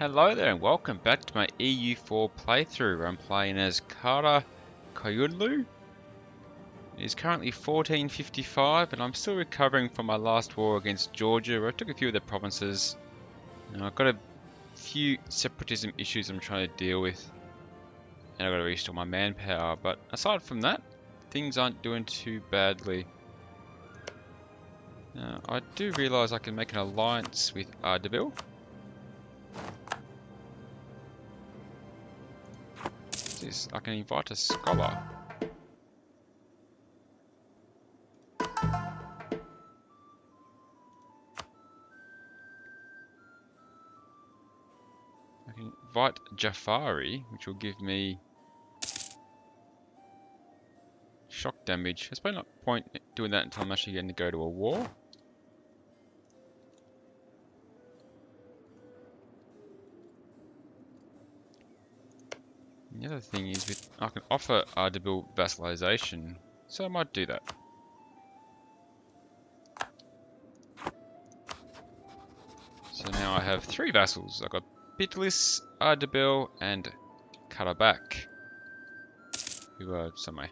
Hello there and welcome back to my EU4 playthrough where I'm playing as Qara Qoyunlu. It is currently 1455 and I'm still recovering from my last war against Georgia where I took a few of the provinces. And I've got a few separatism issues I'm trying to deal with. And I've got to restore my manpower, but aside from that, things aren't doing too badly. Now, I do realise I can make an alliance with Ardabil. I can invite a scholar. I can invite Jafari, which will give me shock damage. There's probably not point doing that until I'm actually going to go to a war. The other thing is I can offer Ardabil vassalization, so I might do that. So now I have 3 vassals. I've got Bitlis, Ardabil, and Karabakh, who are somewhere.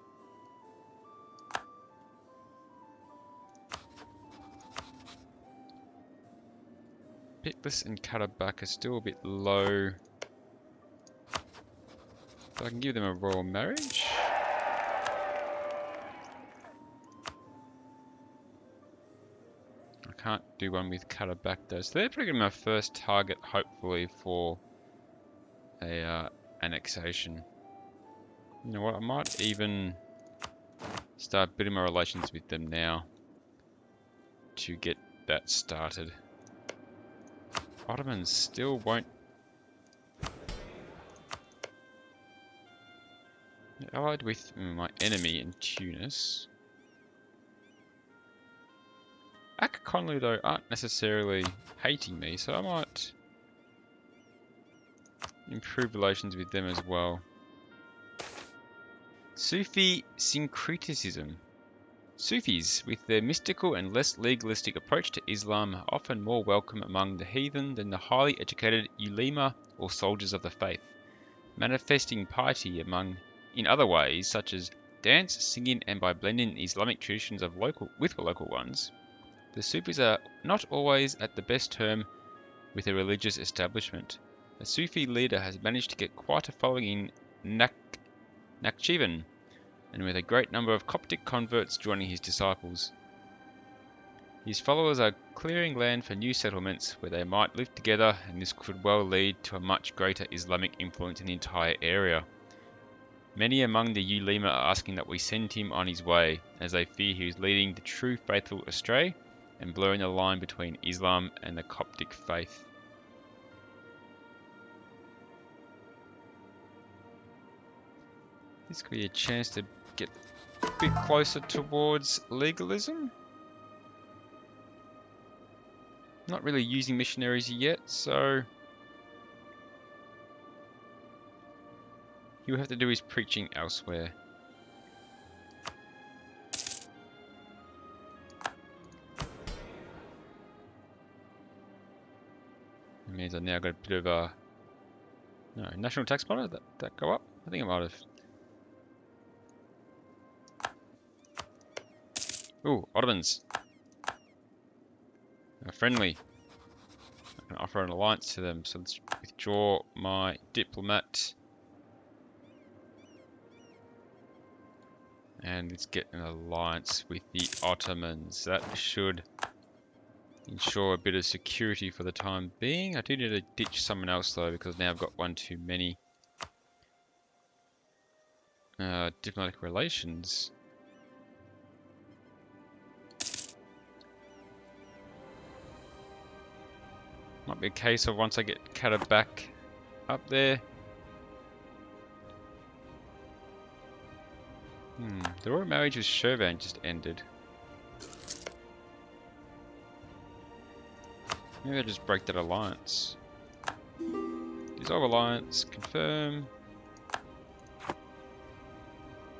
Bitlis and Karabakh are still a bit low. So I can give them a royal marriage. I can't do one with Karabakh though, so they're probably my first target, hopefully, for a annexation. You know what? I might even start building my relations with them now to get that started. Ottomans still won't. Allied with my enemy in Tunis. Konlu though aren't necessarily hating me, so I might improve relations with them as well. Sufi syncretism. Sufis, with their mystical and less legalistic approach to Islam, are often more welcome among the heathen than the highly educated ulema or soldiers of the faith, manifesting piety in other ways, such as dance, singing, and by blending Islamic traditions of with local ones. The Sufis are not always at the best term with a religious establishment. A Sufi leader has managed to get quite a following in Nakhchivan, and with a great number of Coptic converts joining his disciples. His followers are clearing land for new settlements where they might live together, and this could well lead to a much greater Islamic influence in the entire area. Many among the ulema are asking that we send him on his way, as they fear he is leading the true faithful astray and blurring the line between Islam and the Coptic faith. This could be a chance to get a bit closer towards legalism. Not really using missionaries yet, so he'll have to do his preaching elsewhere. It means I now got a bit of a national tax monitor. That go up? I think it might have. Ooh, Ottomans. They're friendly. I can offer an alliance to them, so let's withdraw my diplomat. And let's get an alliance with the Ottomans. That should ensure a bit of security for the time being. I do need to ditch someone else though, because now I've got one too many. Diplomatic relations. Might be a case of once I get Karabakh up there. The royal marriage with Shervan just ended. Maybe I'll just break that alliance. Dissolve alliance, confirm.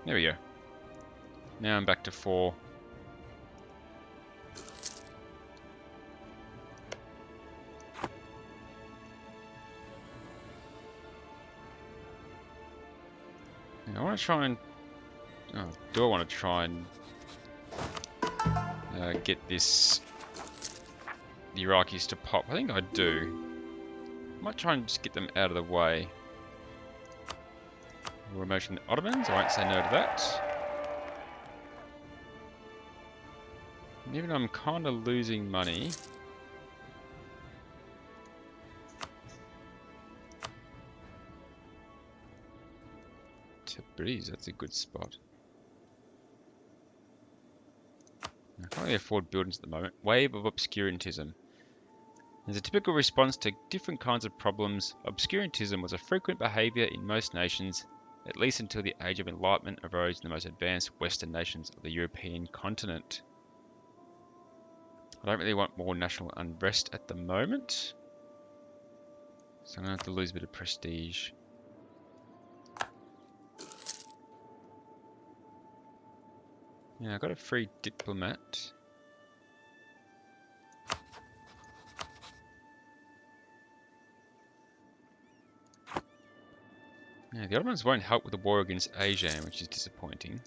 There we go. Now I'm back to 4. I want to try and... Oh, do I want to try and get this... the Iraqis to pop? I think I do. I might try and just get them out of the way. We're emotion the Ottomans, I won't say no to that. And even though I'm kind of losing money... Tabriz, that's a good spot. I can't really afford buildings at the moment. Wave of obscurantism. As a typical response to different kinds of problems, obscurantism was a frequent behaviour in most nations, at least until the Age of Enlightenment arose in the most advanced Western nations of the European continent. I don't really want more national unrest at the moment, so I'm going to have to lose a bit of prestige. Yeah, I got a free diplomat. Yeah, the Ottomans won't help with the war against Asia, which is disappointing.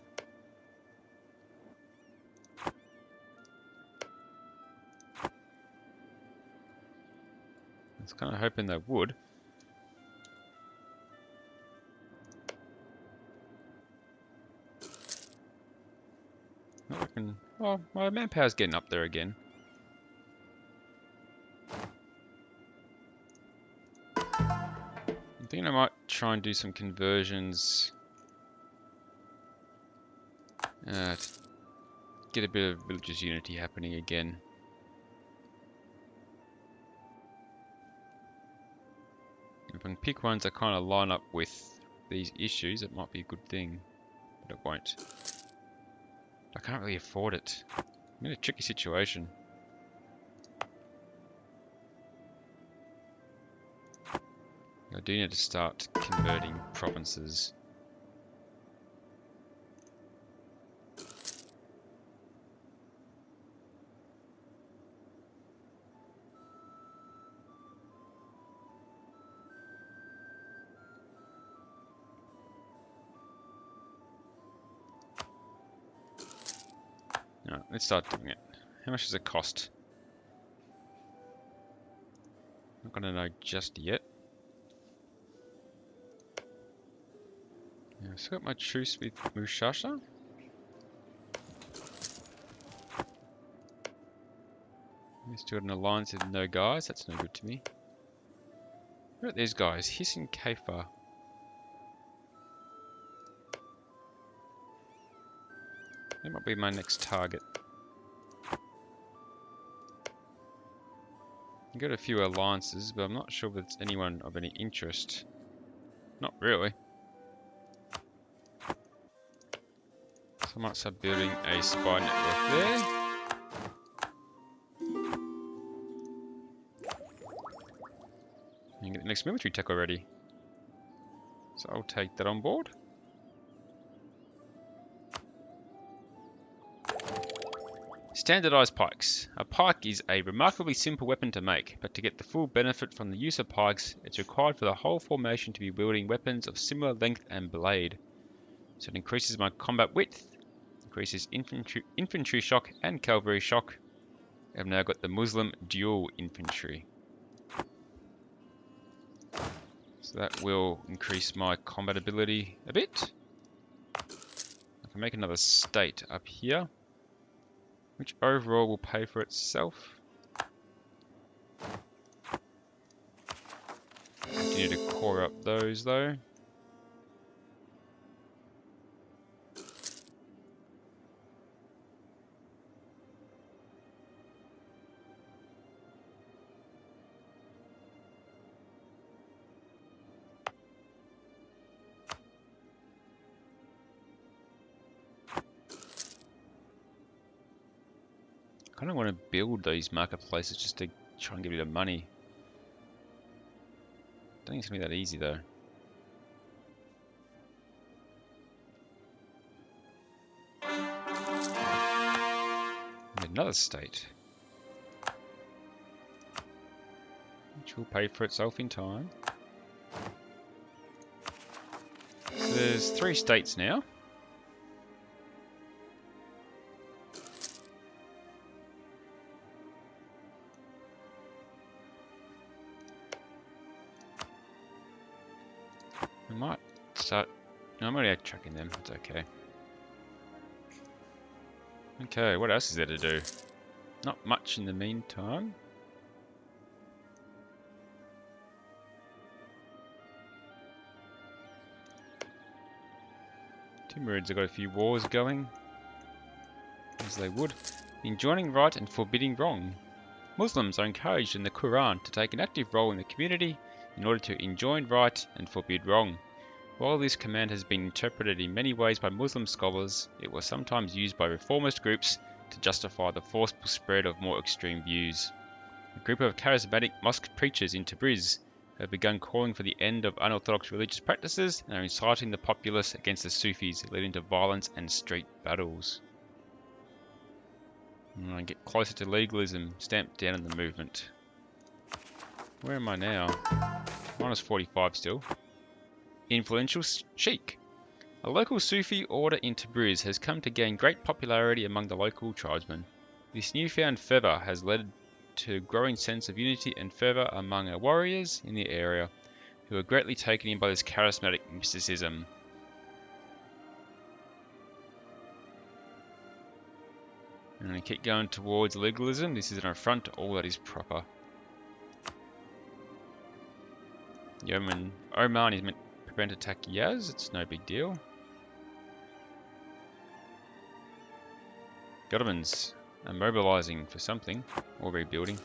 I was kind of hoping they would. I reckon, well, my manpower's getting up there again. I'm thinking I might try and do some conversions. To get a bit of religious unity happening again. If I can pick ones that kind of line up with these issues, it might be a good thing. But it won't. I can't really afford it. I'm in a tricky situation. I do need to start converting provinces. Alright, let's start doing it. How much does it cost? Not gonna know just yet. Yeah, I've still got my truce with Mushasha. Still got an alliance with no guys, that's no good to me. Where are these guys? Hiss and Kafar. That might be my next target. I've got a few alliances, but I'm not sure if it's anyone of any interest. Not really. So I might start building a spy network there. And get the next military tech already. So I'll take that on board. Standardized pikes. A pike is a remarkably simple weapon to make, but to get the full benefit from the use of pikes, it's required for the whole formation to be wielding weapons of similar length and blade. So it increases my combat width, increases infantry shock and cavalry shock. I've now got the Muslim dual infantry. So that will increase my combat ability a bit. I can make another state up here, which overall will pay for itself. I do need to core up those though. I kind of want to build these marketplaces just to try and get a bit of money. Don't think it's going to be that easy though. And another state, which will pay for itself in time. 13 there's 3 states now. I might start... No, I'm already tracking them. It's okay. Okay, what else is there to do? Not much in the meantime. Timurids have got a few wars going, as they would. Enjoining right and forbidding wrong. Muslims are encouraged in the Quran to take an active role in the community in order to enjoin right and forbid wrong. While this command has been interpreted in many ways by Muslim scholars, it was sometimes used by reformist groups to justify the forceful spread of more extreme views. A group of charismatic mosque preachers in Tabriz have begun calling for the end of unorthodox religious practices and are inciting the populace against the Sufis, leading to violence and street battles. And get closer to legalism, stamped down in the movement. Where am I now? Minus 45 still. Influential sheikh. A local Sufi order in Tabriz has come to gain great popularity among the local tribesmen. This newfound fervour has led to a growing sense of unity and fervour among our warriors in the area, who are greatly taken in by this charismatic mysticism. I'm going to keep going towards legalism. This is an affront to all that is proper. Oman is meant to prevent attack Yaz. It's no big deal. Ottomans are mobilising for something, or rebuilding.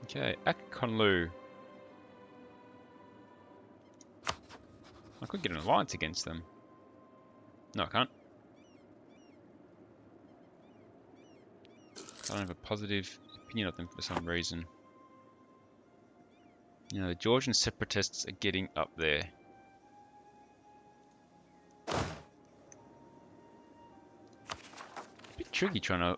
Okay, Qara. I could get an alliance against them. No, I can't. I don't have a positive opinion of them for some reason. You know, the Georgian separatists are getting up there. Bit tricky trying to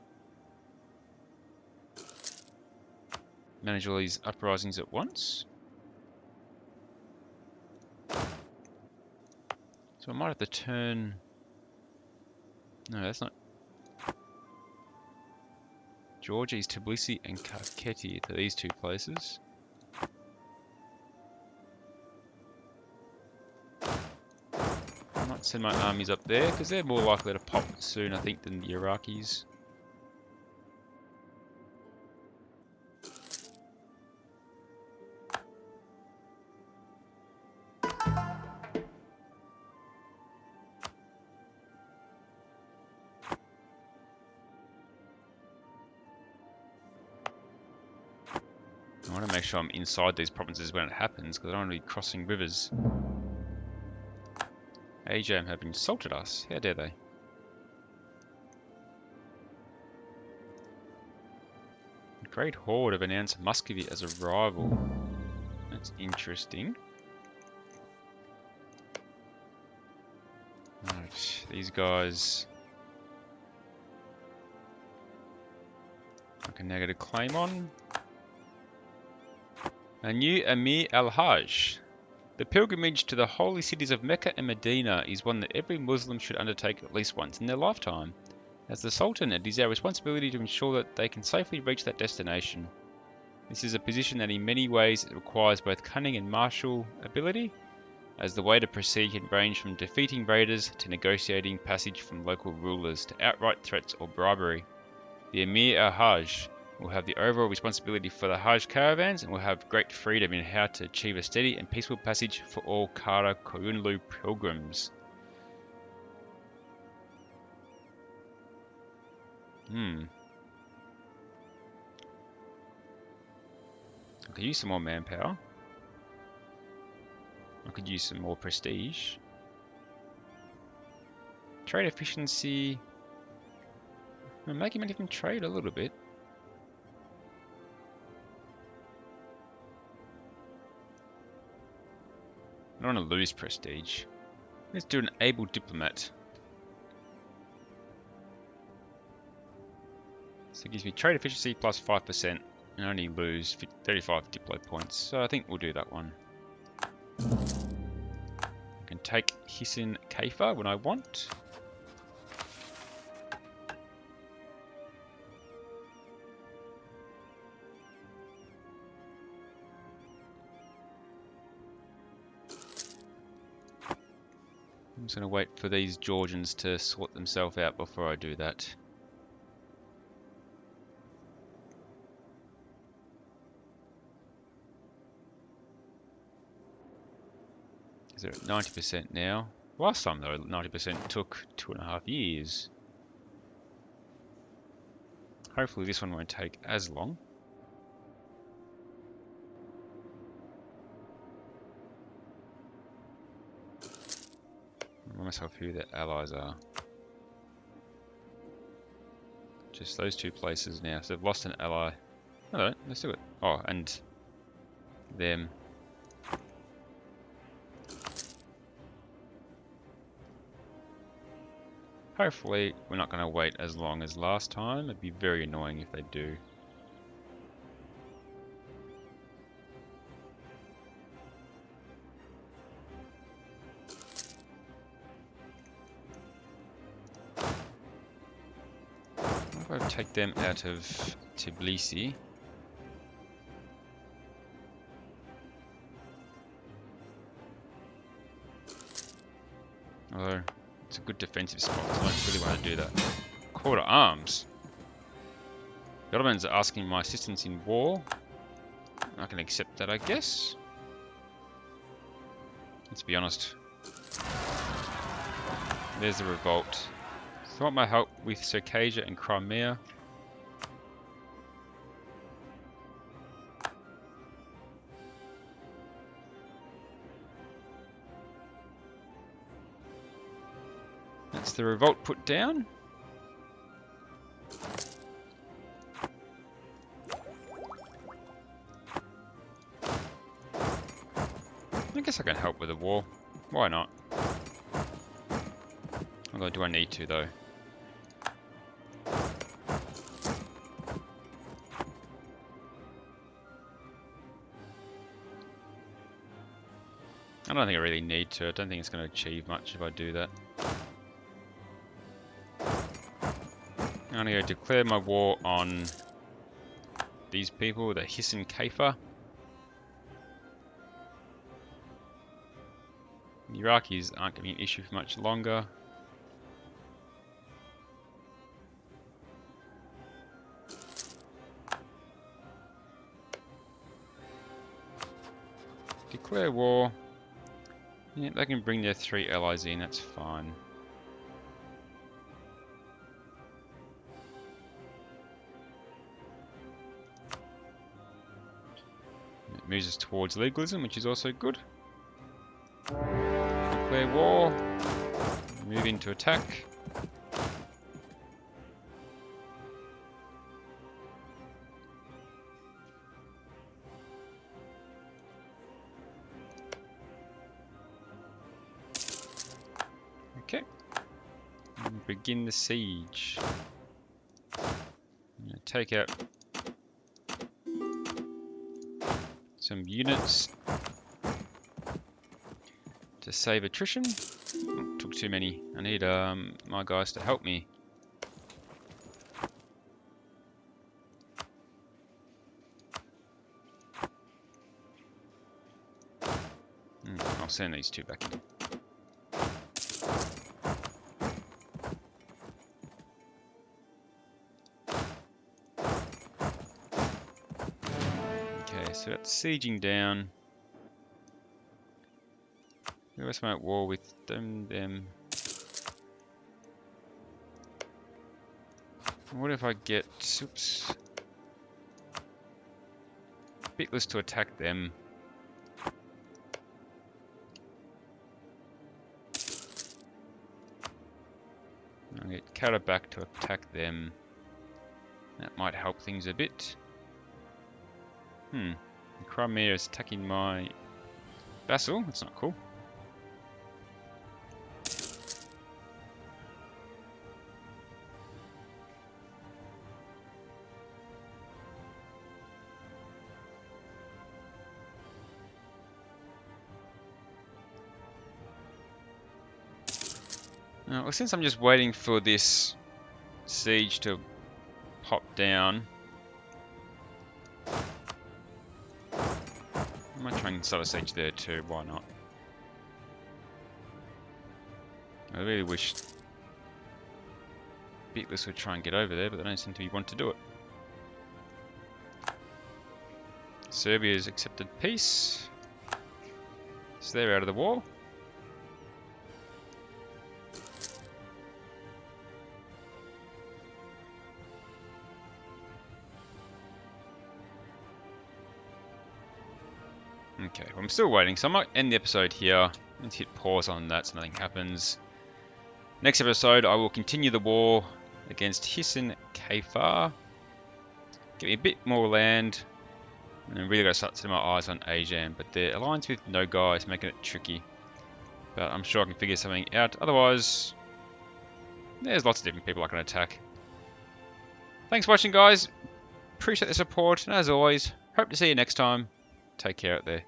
manage all these uprisings at once. So I might have to turn... No, that's not... Georgia is Tbilisi and Kakheti to these 2 places. I might send my armies up there because they're more likely to pop soon, I think, than the Iraqis. I want to make sure I'm inside these provinces when it happens, because I don't want to be crossing rivers. Ajam have insulted us. How dare they? The Great Horde have announced Muscovy as a rival. That's interesting. Right, these guys... I can now get a claim on. A new Amir al-Hajj. The pilgrimage to the holy cities of Mecca and Medina is one that every Muslim should undertake at least once in their lifetime. As the Sultan, it is our responsibility to ensure that they can safely reach that destination. This is a position that in many ways requires both cunning and martial ability, as the way to proceed can range from defeating raiders to negotiating passage from local rulers to outright threats or bribery. The Amir al-Hajj will have the overall responsibility for the Hajj caravans and will have great freedom in how to achieve a steady and peaceful passage for all Qara Qoyunlu pilgrims. I could use some more manpower. I could use some more prestige. Trade efficiency. I'm making money from trade a little bit. I don't want to lose prestige. Let's do an able diplomat. So it gives me trade efficiency plus 5% and only lose 35 diplo points. So I think we'll do that one. take Hisin Kaifa when I want. I'm just going to wait for these Georgians to sort themselves out before I do that. They're at 90% now. Last time though, 90% took 2.5 years. Hopefully this one won't take as long. Remind myself who their allies are. Just those two places now. So they've lost an ally. No, let's do it. Oh, and them. Hopefully we're not going to wait as long as last time. It'd be very annoying if they do. What if I take them out of Tbilisi? Although it's a good defensive spot, so I don't really want to do that. Call to arms. The Ottomans are asking my assistance in war. I can accept that, I guess. Let's be honest. There's the revolt. So I want my help with Circassia and Crimea. That's the revolt put down. I guess I can help with the war. Why not? Although, do I need to though? I don't think I really need to. I don't think it's going to achieve much if I do that. I'm going to go declare my war on these people, the Hisin Kaifa. The Iraqis aren't going to be an issue for much longer. Declare war. Yeah, they can bring their 3 allies in, that's fine. It moves us towards legalism, which is also good. Declare war. Move into attack. Okay. And begin the siege. I'm going to take out some units to save attrition. Oh, took too many. I need my guys to help me. I'll send these 2 back in. Okay, so that's sieging down. Who else am I at war with? Them. What if I get, oops, Bitless to attack them? I'll get Qara back to attack them. That might help things a bit. Crimea is attacking my vassal. That's not cool. Well, since I'm just waiting for this siege to pop down, I might try and start a siege there too, why not? I really wish Beatless would try and get over there, but they don't seem to want to do it. Serbia's accepted peace, so they're out of the war. Okay, well, I'm still waiting, so I might end the episode here. Let's hit pause on that so nothing happens. Next episode, I will continue the war against Hissen Kafar. Get me a bit more land, and then really got to start setting my eyes on Ajan. But the alliance with Nogai is making it tricky. But I'm sure I can figure something out. Otherwise, there's lots of different people I can attack. Thanks for watching, guys. Appreciate the support, and as always, hope to see you next time. Take care out there.